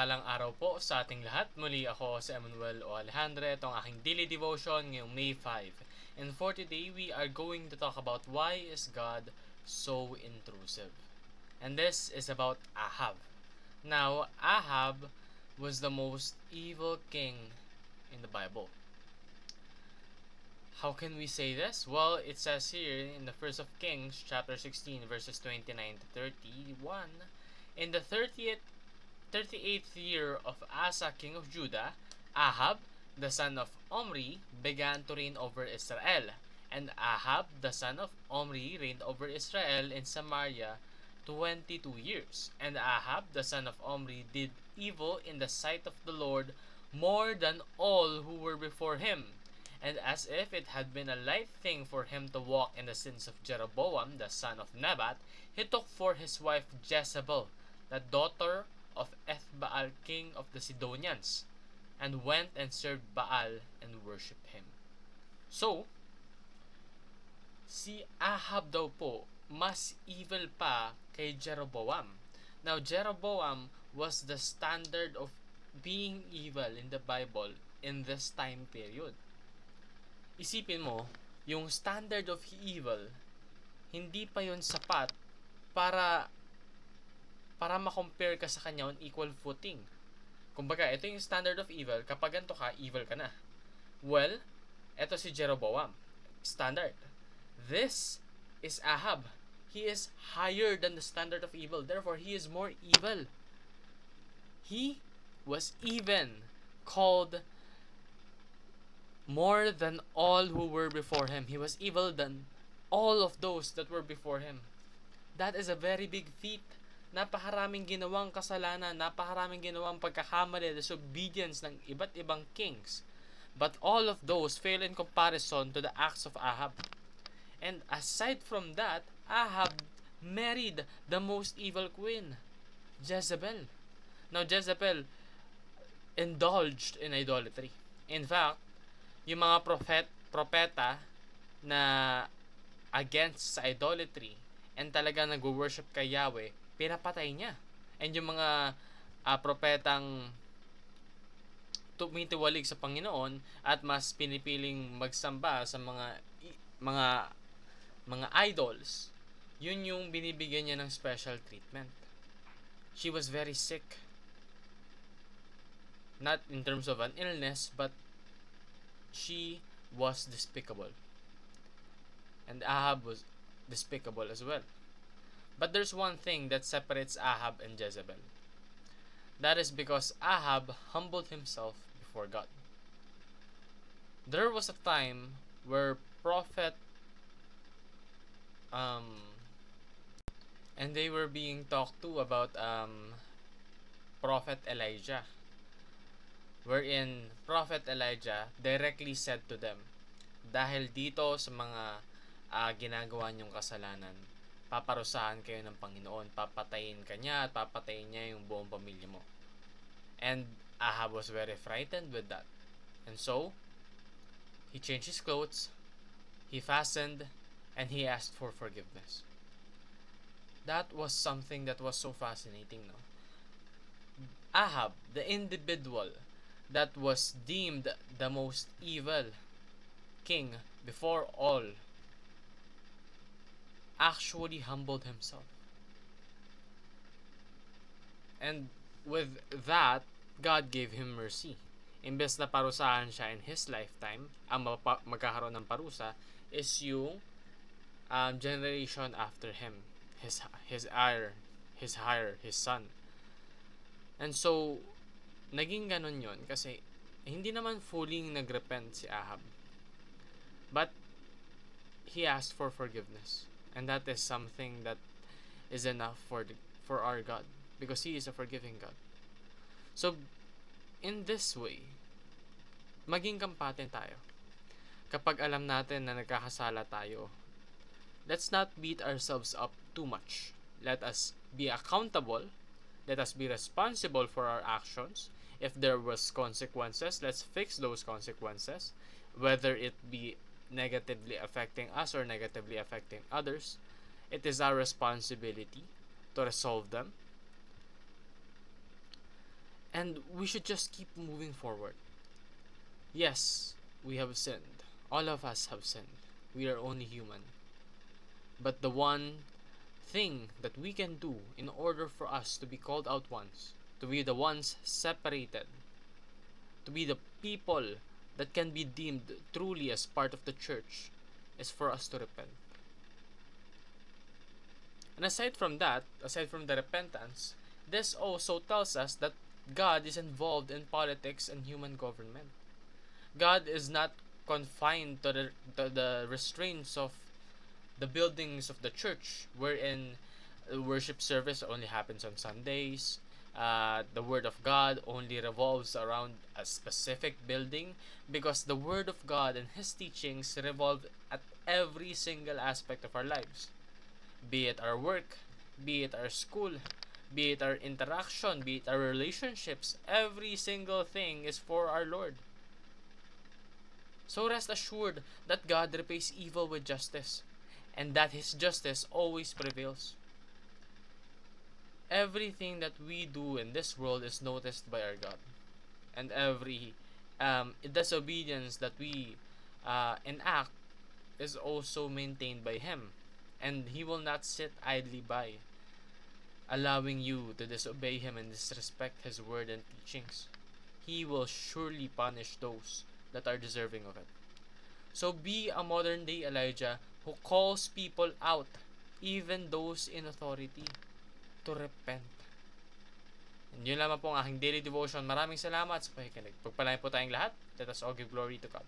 Mapagpalang araw po sa ating lahat. Muli ako si Emmanuel O. Alejandre. Ito ang aking daily devotion ngayong May 5. And for today, we are going to talk about why is God so intrusive. And this is about Ahab. Now, Ahab was the most evil king in the Bible. How can we say this? Well, it says here in the first of Kings, chapter 16, verses 29 to 31, in the 38th year of Asa, king of Judah, Ahab, the son of Omri, began to reign over Israel. And Ahab, the son of Omri, reigned over Israel in Samaria 22 years. And Ahab, the son of Omri, did evil in the sight of the Lord more than all who were before him. And as if it had been a light thing for him to walk in the sins of Jeroboam, the son of Nebat, he took for his wife Jezebel, the daughter of Ethbaal, king of the Sidonians, and went and served Baal and worshipped him. So, si Ahab daw po mas evil pa kay Jeroboam. Now, Jeroboam was the standard of being evil in the Bible in this time period. Isipin mo, yung standard of evil, hindi pa yon sapat para ma-compare ka sa kanya on equal footing. Kumbaga, ito yung standard of evil. Kapag ganito ka, evil ka na. Well, ito si Jeroboam. Standard. This is Ahab. He is higher than the standard of evil. Therefore, he is more evil. He was even called more than all who were before him. He was evil than all of those that were before him. That is a very big feat. Napakaraming ginawang kasalanan, napakaraming ginawang pagkakamali, disobedience ng iba't ibang kings. But all of those fail in comparison to the acts of Ahab. And aside from that, Ahab married the most evil queen, Jezebel. Now, Jezebel indulged in idolatry. In fact, yung mga propeta na against sa idolatry and talaga nag-worship kay Yahweh, pinapatay niya. And yung mga propetang tumitiwalig sa Panginoon at mas pinipiling magsamba sa mga idols, yun yung binibigyan niya ng special treatment. She was very sick. Not in terms of an illness, but she was despicable. And Ahab was despicable as well. But there's one thing that separates Ahab and Jezebel. That is because Ahab humbled himself before God. There was a time where prophet and they were being talked to about Prophet Elijah, wherein Prophet Elijah directly said to them, dahil dito sa mga ginagawa niyong kasalanan, paparusahan kayo ng Panginoon, papatayin ka niya at papatayin niya yung buong pamilya mo. And Ahab was very frightened with that. And so, he changed his clothes, he fastened, and he asked for forgiveness. That was something that was so fascinating, no? Ahab, the individual that was deemed the most evil king before all, actually humbled himself. And with that, God gave him mercy. Imbes na parusahan siya in his lifetime, ang magkakaroon ng parusa is yung generation after him, his son. And so, naging ganun yun kasi hindi naman fully nagrepent si Ahab. But he asked for forgiveness. And that is something that is enough for our God, because He is a forgiving God. So, in this way, maging kampaten tayo. Kapag alam natin na nagkakasala tayo, let's not beat ourselves up too much. Let us be accountable. Let us be responsible for our actions. If there was consequences, let's fix those consequences. Whether it be negatively affecting us or negatively affecting others, it is our responsibility to resolve them. And we should just keep moving forward. Yes, we have sinned. All of us have sinned. We are only human. But the one thing that we can do in order for us to be called out ones, to be the ones separated, to be the people that can be deemed truly as part of the church, is for us to repent. And aside from that, aside from the repentance, this also tells us that God is involved in politics and human government. God is not confined to the restraints of the buildings of the church, wherein worship service only happens on Sundays. The Word of God only revolves around a specific building, because the Word of God and His teachings revolve at every single aspect of our lives, be it our work, be it our school, be it our interaction, be it our relationships. Every single thing is for our Lord. So rest assured that God repays evil with justice, and that His justice always prevails. Everything that we do in this world is noticed by our God, and every disobedience that we enact is also maintained by Him, and He will not sit idly by, allowing you to disobey Him and disrespect His word and teachings. He will surely punish those that are deserving of it. So be a modern day Elijah who calls people out, even those in authority, to repent. And yun lamang po ang aking daily devotion. Maraming salamat sa pakikinig. Pagpalain po tayong lahat. Let us all give glory to God.